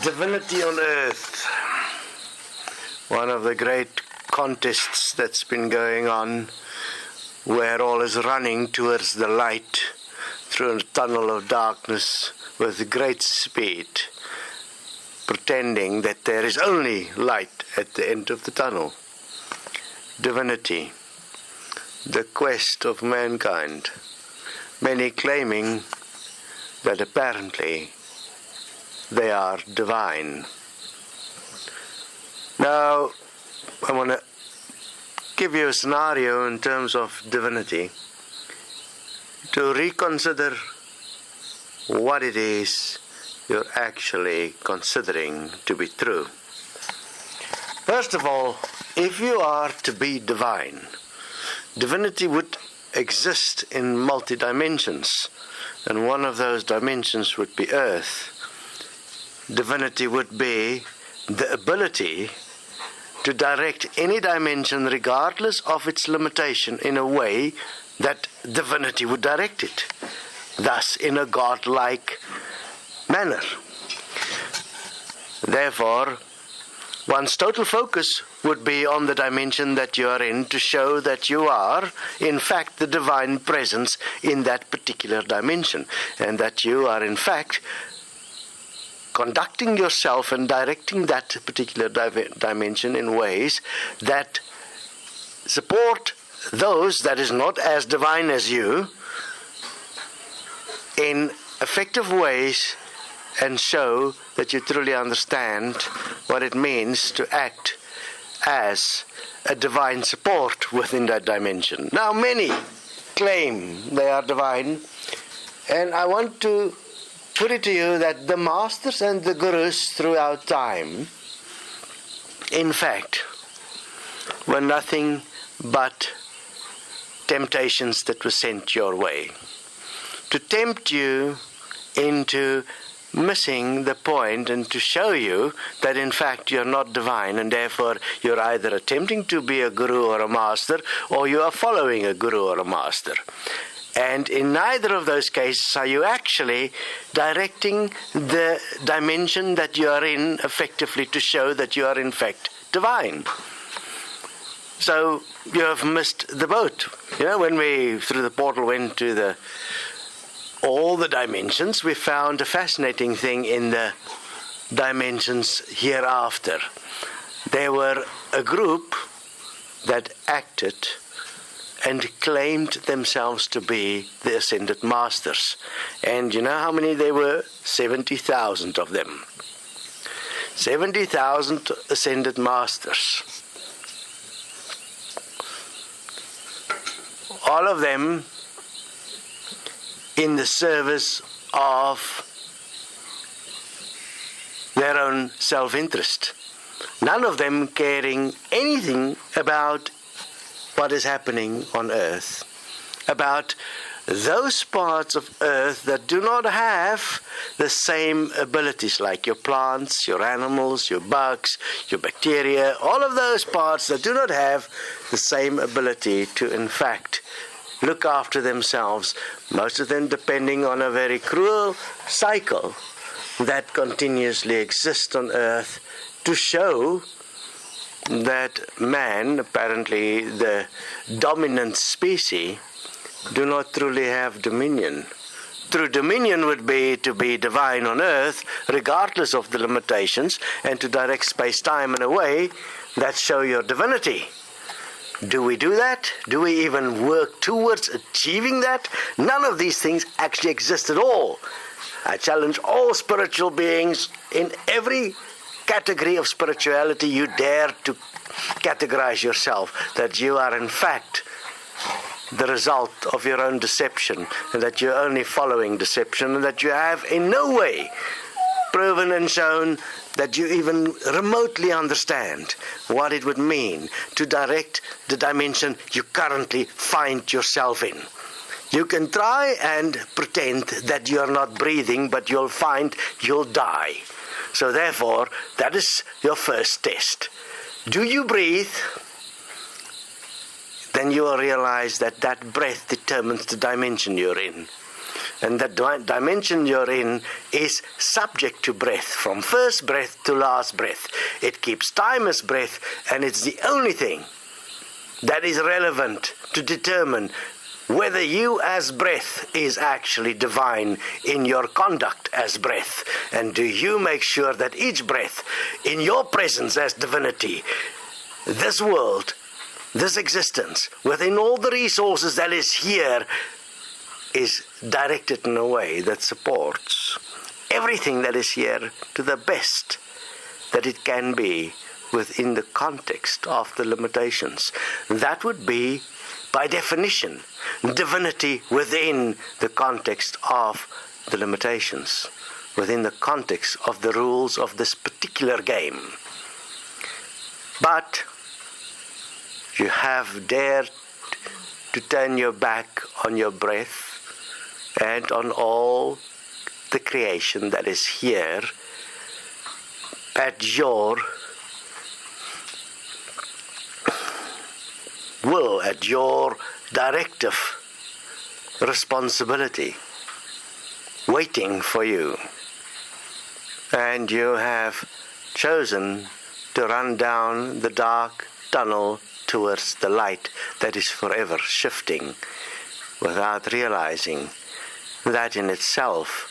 Divinity on Earth. One of the great contests that's been going on, where all is running towards the light through a tunnel of darkness with great speed, pretending that there is only light at the end of the tunnel. Divinity, the quest of mankind. Many claiming that apparently they are divine. Now, I want to give you a scenario in terms of divinity to reconsider what it is you're actually considering to be true. First of all, if you are to be divine, divinity would exist in multi-dimensions, and one of those dimensions would be Earth. Divinity would be the ability to direct any dimension regardless of its limitation in a way that divinity would direct it, thus in a godlike manner. Therefore, one's total focus would be on the dimension that you are in to show that you are, in fact, the divine presence in that particular dimension, and that you are, in fact, conducting yourself and directing that particular dimension in ways that support those that is not as divine as you in effective ways, and show that you truly understand what it means to act as a divine support within that dimension. Now, many claim they are divine, and I want to put it to you that the masters and the gurus throughout time, in fact, were nothing but temptations that were sent your way to tempt you into missing the point and to show you that in fact you're not divine, and therefore you're either attempting to be a guru or a master, or you are following a guru or a master. And in neither of those cases are you actually directing the dimension that you are in effectively to show that you are in fact divine. So you have missed the boat. You know, when we through the portal went to all the dimensions, we found a fascinating thing in the dimensions hereafter. There were a group that acted and claimed themselves to be the ascended masters. And you know how many there were? 70,000 of them. 70,000 ascended masters. All of them in the service of their own self-interest. None of them caring anything about what is happening on Earth, about those parts of Earth that do not have the same abilities, like your plants, your animals, your bugs, your bacteria, all of those parts that do not have the same ability to, in fact, look after themselves, most of them depending on a very cruel cycle that continuously exists on Earth to show that man, apparently the dominant species, do not truly have dominion. True dominion would be to be divine on Earth, regardless of the limitations, and to direct space-time in a way that show your divinity. Do we do that? Do we even work towards achieving that? None of these things actually exist at all. I challenge all spiritual beings in every category of spirituality you dare to categorize yourself, that you are in fact the result of your own deception, and that you're only following deception, and that you have in no way proven and shown that you even remotely understand what it would mean to direct the dimension you currently find yourself in. You can try and pretend that you're not breathing, but you'll find you'll die. So therefore, that is your first test. Do you breathe? Then you will realize that that breath determines the dimension you're in. And the dimension you're in is subject to breath, from first breath to last breath. It keeps time as breath, and it's the only thing that is relevant to determine whether you as breath is actually divine in your conduct as breath. And do you make sure that each breath, in your presence as divinity, this world, this existence, within all the resources that is here, is directed in a way that supports everything that is here to the best that it can be within the context of the limitations. That would be, by definition, divinity within the context of the limitations, within the context of the rules of this particular game. But you have dared to turn your back on your breath and on all the creation that is here at your will, at your directive responsibility, waiting for you. And you have chosen to run down the dark tunnel towards the light that is forever shifting, without realizing that in itself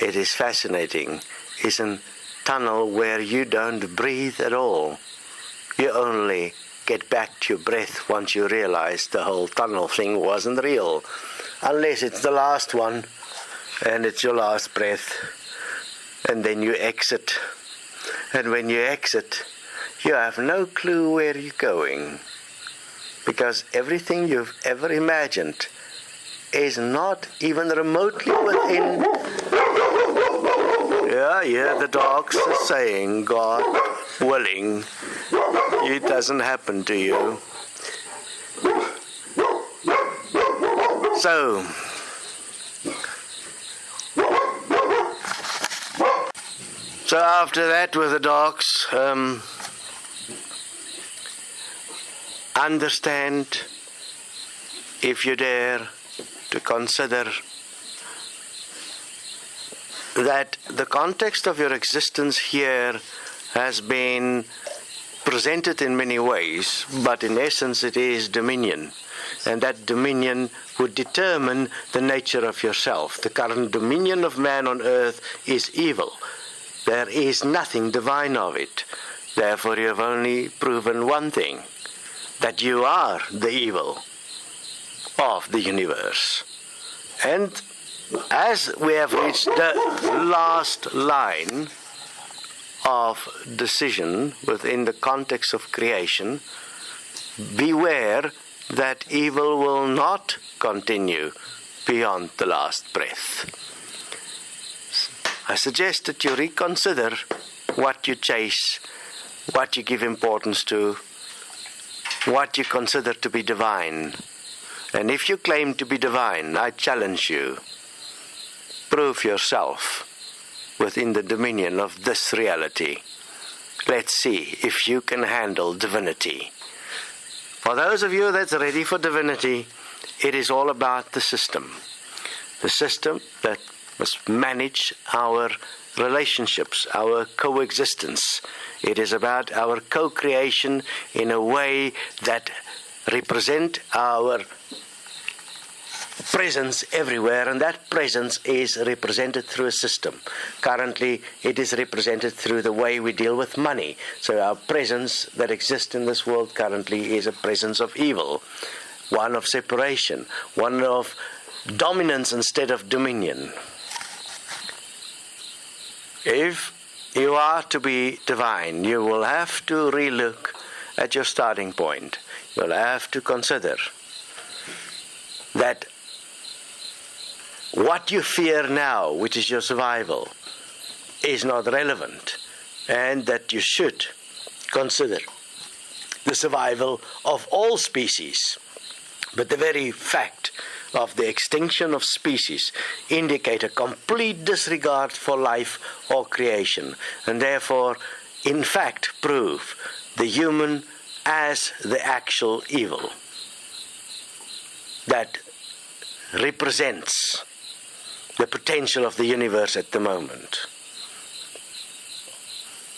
it is fascinating, is a tunnel where you don't breathe at all. You only get back to your breath once you realize the whole tunnel thing wasn't real, unless it's the last one and it's your last breath, and then you exit. And when you exit, you have no clue where you're going, because everything you've ever imagined is not even remotely within. Yeah, the dogs are saying, God willing, it doesn't happen to you. So after that with the dogs, understand, if you dare, to consider that the context of your existence here has been presented in many ways, but in essence it is dominion. And that dominion would determine the nature of yourself. The current dominion of man on earth is evil. There is nothing divine of it. Therefore you have only proven one thing, that you are the evil of the universe. And as we have reached the last line of decision within the context of creation, beware that evil will not continue beyond the last breath. I suggest that you reconsider what you chase, what you give importance to, what you consider to be divine. And if you claim to be divine, I challenge you, prove yourself within the dominion of this reality. Let's see if you can handle divinity. For those of you that's ready for divinity, it is all about the system. The system that must manage our relationships, our coexistence. It is about our co-creation in a way that represent our presence everywhere, and that presence is represented through a system. Currently, it is represented through the way we deal with money. So our presence that exists in this world currently is a presence of evil, one of separation, one of dominance instead of dominion. If you are to be divine, you will have to relook at your starting point. You will have to consider that what you fear now, which is your survival, is not relevant, and that you should consider the survival of all species. But the very fact of the extinction of species indicate a complete disregard for life or creation, and therefore, in fact, prove the human as the actual evil that represents the potential of the universe at the moment.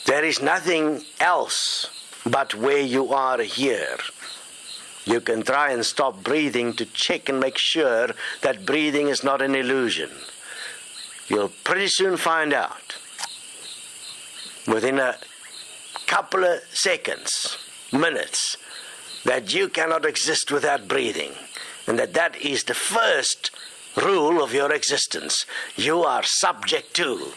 There is nothing else but where you are here. You can try and stop breathing to check and make sure that breathing is not an illusion. You'll pretty soon find out, within a couple of seconds, minutes, that you cannot exist without breathing, and that is the first rule of your existence. You are subject to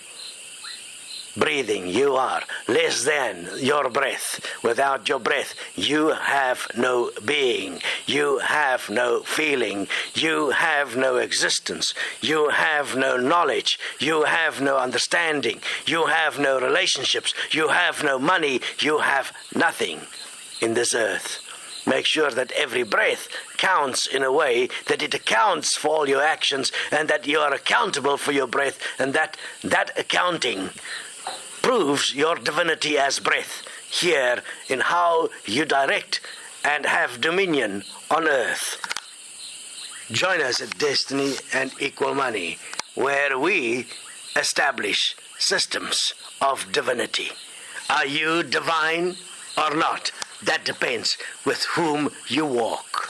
breathing. You are less than your breath. Without your breath, you have no being. You have no feeling. You have no existence. You have no knowledge. You have no understanding. You have no relationships. You have no money. You have nothing in this earth. Make sure that every breath counts in a way that it accounts for all your actions, and that you are accountable for your breath, and that accounting proves your divinity as breath here in how you direct and have dominion on earth. Join us at Destiny and Equal Money, where we establish systems of divinity. Are you divine or not? That depends with whom you walk.